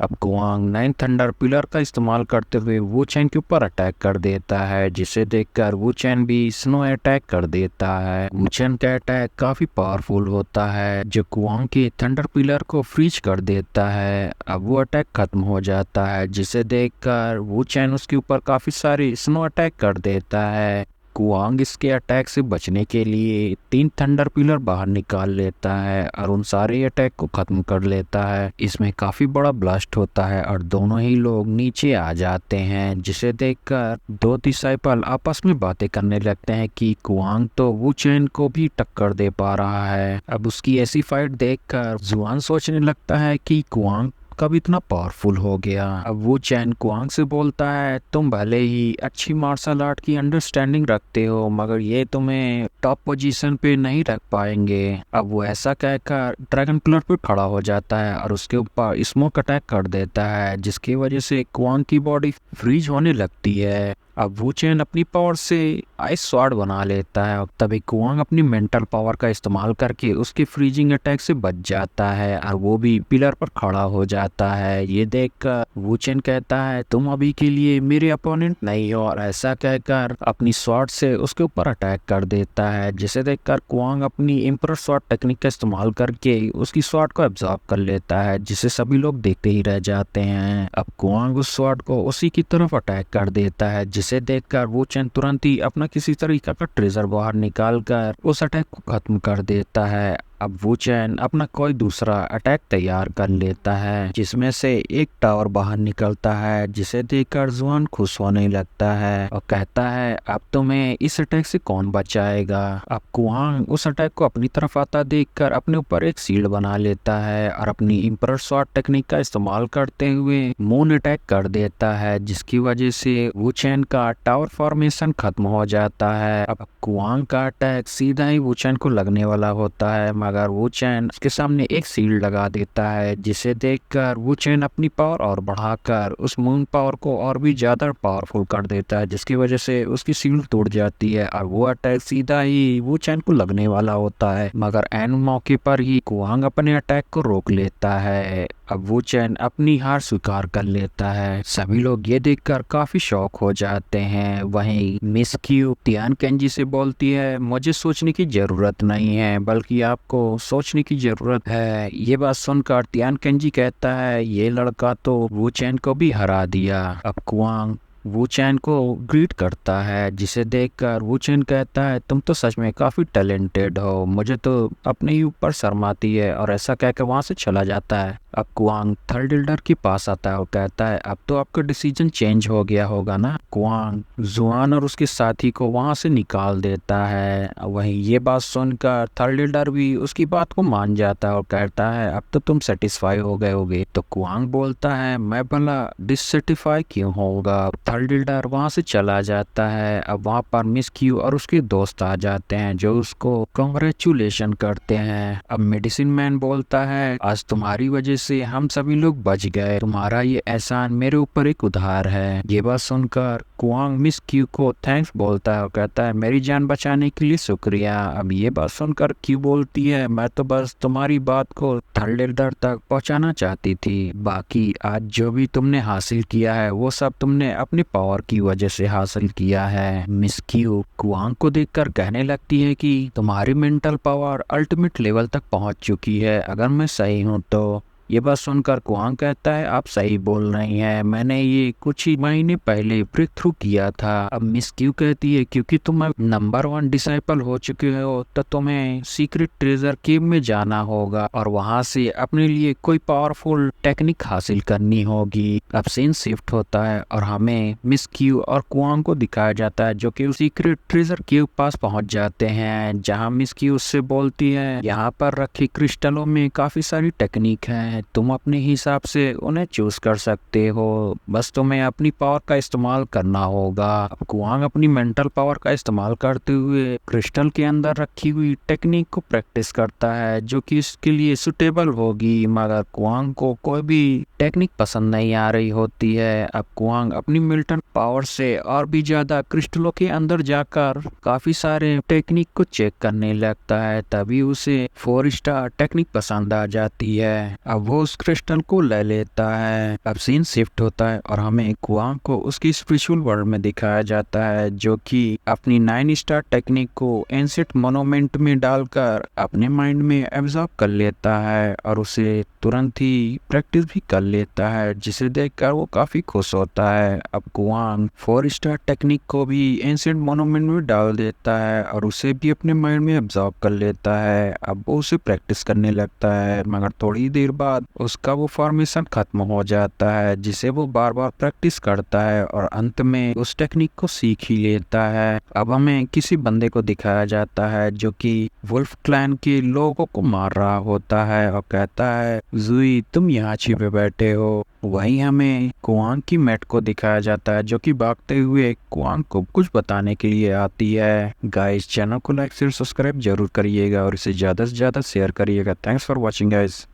अब Kuang nine thunder pillar का इस्तेमाल करते हुए वू चैन के ऊपर अटैक कर देता है, जिसे देखकर वू चैन भी स्नो अटैक कर देता है। वू चैन का अटैक काफी पावरफुल होता है जो कुआंग के थंडर पिलर को फ्रीज कर देता है। अब वो अटैक खत्म हो जाता है, जिसे देखकर वू चैन उसके ऊपर काफी सारी स्नो अटैक कर देता है। कुआंग इसके अटैक से बचने के लिए तीन थंडर पिलर बाहर निकाल लेता है और उन सारे अटैक को खत्म कर लेता है। इसमें काफी बड़ा ब्लास्ट होता है और दोनों ही लोग नीचे आ जाते हैं, जिसे देखकर दो डिसाइपल आपस में बातें करने लगते हैं कि कुआंग तो वू चैन को भी टक्कर दे पा रहा है। अब उसकी ऐसी फाइट देखकर जुआन सोचने लगता है कि कुआंग कब इतना पावरफुल हो गया। अब वो चैन कुआंग से बोलता है, तुम भले ही अच्छी मार्शल आर्ट की अंडरस्टैंडिंग रखते हो, मगर ये तुम्हें टॉप पोजीशन पे नहीं रख पाएंगे। अब वो ऐसा कहकर ड्रैगन पिलर पे खड़ा हो जाता है और उसके ऊपर स्मोक अटैक कर देता है, जिसकी वजह से कुआंग की बॉडी फ्रीज होने लगती है। अब वो चैन अपनी पावर से आइस स्वॉर्ड बना लेता है और तभी कुआंग अपनी मेंटल पावर का इस्तेमाल करके उसके फ्रीजिंग अटैक से बच जाता है और वो भी पिलर पर खड़ा हो जाता है। ये देखकर वो चैन कहता है, तुम अभी के लिए मेरे अपोनेंट नहीं हो, और ऐसा कहकर अपनी स्वॉर्ड से उसके ऊपर अटैक कर देता है, जिसे देखकर कुआंग अपनी एम्परर स्वॉर्ड टेक्निक का इस्तेमाल करके उसकी स्वॉर्ड को एब्जॉर्ब कर लेता है, जिसे सभी लोग देखते ही रह जाते हैं। अब कुआंग उस स्वॉर्ड को उसी की तरफ अटैक कर देता है, जिसे देखकर वो चैन तुरंत ही अपना किसी तरीके का ट्रेजर बाहर निकाल कर उस अटैक को खत्म कर देता है। अब वो चैन अपना कोई दूसरा अटैक तैयार कर लेता है, जिसमें से एक टावर बाहर निकलता है, जिसे देखकर जुआन खुश होने लगता है और कहता है, अब तुम्हें इस अटैक से कौन बचाएगा। अब कुआंग उस अटैक को अपनी तरफ आता देखकर अपने ऊपर एक शील्ड बना लेता है और अपनी एम्परर स्वॉर्ड टेक्निक का इस्तेमाल करते हुए मून अटैक कर देता है, जिसकी वजह से वो चैन का टावर फॉर्मेशन खत्म हो जाता है। अब कुआंग का अटैक सीधा ही वो चैन को लगने वाला होता है, मगर वो चैन उसके सामने एक शील्ड लगा देता है, जिसे देखकर वो चैन अपनी पावर और बढ़ाकर उस मून पावर को और भी ज्यादा पावरफुल कर देता है, जिसकी वजह से उसकी शील्ड टूट जाती है और वो अटैक सीधा ही वो चैन को लगने वाला होता है, मगर एन मौके पर ही कुआंग अपने अटैक को रोक लेता है। अब वो चैन अपनी हार स्वीकार कर लेता है। सभी लोग ये देखकर काफी शॉक हो जाते हैं। वहीं मिस क्यू तियान केंजी से बोलती है, मुझे सोचने की जरूरत नहीं है, बल्कि आपको सोचने की जरूरत है। ये बात सुनकर तियान केंजी कहता है, ये लड़का तो वो चैन को भी हरा दिया। अब कुआंग वू चैन को ग्रीट करता है, जिसे देखकर वू चैन कहता है, तुम तो सच में काफी टैलेंटेड हो, मुझे तो अपने ही ऊपर शर्म आती है, और ऐसा कहकर वहां से चला जाता है। अब कुआंग थर्ड एल्डर के पास आता है और कहता है, अब तो आपका डिसीजन चेंज हो गया होगा ना। कुआंग जुआन और उसके साथी को वहां से निकाल देता है। वहीं ये बात सुनकर थर्ड एल्डर भी उसकी बात को मान जाता है और कहता है, अब तो तुम सेटिस्फाई हो गए होगे। तो कुआंग बोलता है, मैं भला डिससेटिस्फाई क्यों होगा। थर्ड एल्डर वहां से चला जाता है। अब वहां पर मिस क्यू और उसके दोस्त आ जाते हैं, जो उसको कांग्रेचुलेशन करते हैं। अब मेडिसिन मैन बोलता है, आज तुम्हारी वजह से हम सभी लोग बच गए, तुम्हारा ये एहसान मेरे ऊपर एक उधार है। ये बात सुनकर कुआंग मिस क्यू को थैंक्स बोलता है और कहता है, मेरी जान बचाने के लिए शुक्रिया। अब ये बात सुनकर क्यू बोलती है, मैं तो बस तुम्हारी बात को थर्ड एल्डर तक पहुंचाना चाहती थी, बाकी आज जो भी तुमने हासिल किया है वो सब तुमने अपनी पावर की वजह से हासिल किया है। मिस क्यू कुआंग को देखकर कहने लगती है कि तुम्हारी मेंटल पावर अल्टीमेट लेवल तक पहुंच चुकी है, अगर मैं सही हूं तो। ये बात सुनकर कुआंग कहता है, आप सही बोल रही हैं, मैंने ये कुछ ही महीने पहले ब्रेक थ्रू किया था। अब मिस क्यू कहती है, क्योंकि तुम अब नंबर 1 डिसाइपल हो चुके हो, तो तुम्हें सीक्रेट ट्रेजर केव में जाना होगा और वहां से अपने लिए कोई पावरफुल टेक्निक हासिल करनी होगी। अब सीन शिफ्ट होता है और हमें मिस क्यू और कुआंग को दिखाया जाता है, जो कि सीक्रेट ट्रेजर केव पास पहुंच जाते हैं, जहां मिस क्यू उससे बोलती है, यहाँ पर रखी क्रिस्टलों में काफी सारी टेक्निक है, तुम अपने हिसाब से उन्हें चूज कर सकते हो, बस तुम्हें अपनी पावर का इस्तेमाल करना होगा। अब कुआंग अपनी मेंटल पावर का इस्तेमाल करते हुए क्रिस्टल के अंदर रखी हुई टेक्निक को प्रैक्टिस करता है, जो कि इसके लिए सुटेबल होगी, मगर कुआंग को कोई भी टेक्निक पसंद नहीं आ रही होती है। अब कुआंग अपनी मेंटल पावर से और भी ज्यादा क्रिस्टलों के अंदर जाकर काफी सारे टेक्निक को चेक करने लगता है, तभी उसे 4 स्टार टेक्निक पसंद आ जाती है। अब वो उस क्रिस्टल को ले लेता है। अब सीन शिफ्ट होता है और हमें कुआंग को उसकी स्पिरिचुअल वर्ल्ड में दिखाया जाता है, जो कि अपनी 9 स्टार टेक्निक को एंशिएंट मोनूमेंट में डालकर अपने माइंड में एब्जॉर्ब कर लेता है और उसे तुरंत ही प्रैक्टिस भी कर लेता है, जिसे देखकर वो काफी खुश होता है। अब कुआंग 4 स्टार टेक्निक को भी एंशिएंट मोनूमेंट में डाल देता है और उसे भी अपने माइंड में एब्जॉर्ब कर लेता है। अब वो उसे प्रैक्टिस करने लगता है, मगर थोड़ी देर बाद उसका वो फॉर्मेशन खत्म हो जाता है, जिसे वो बार बार प्रैक्टिस करता है और अंत में उस टेक्निक को सीख ही लेता है। अब हमें किसी बंदे को दिखाया जाता है जो कि वुल्फ क्लैन के लोगों को मार रहा होता है और कहता है, जुई तुम यहाँ छिपे बैठे हो। वहीं हमें कुआंग की मैट को दिखाया जाता है, जो कि भागते हुए कुआंग को कुछ बताने के लिए आती है। गाइस, चैनल को लाइक शेयर सब्सक्राइब जरूर करिएगा और इसे ज्यादा से ज्यादा शेयर करिएगा। Thanks for watching guys.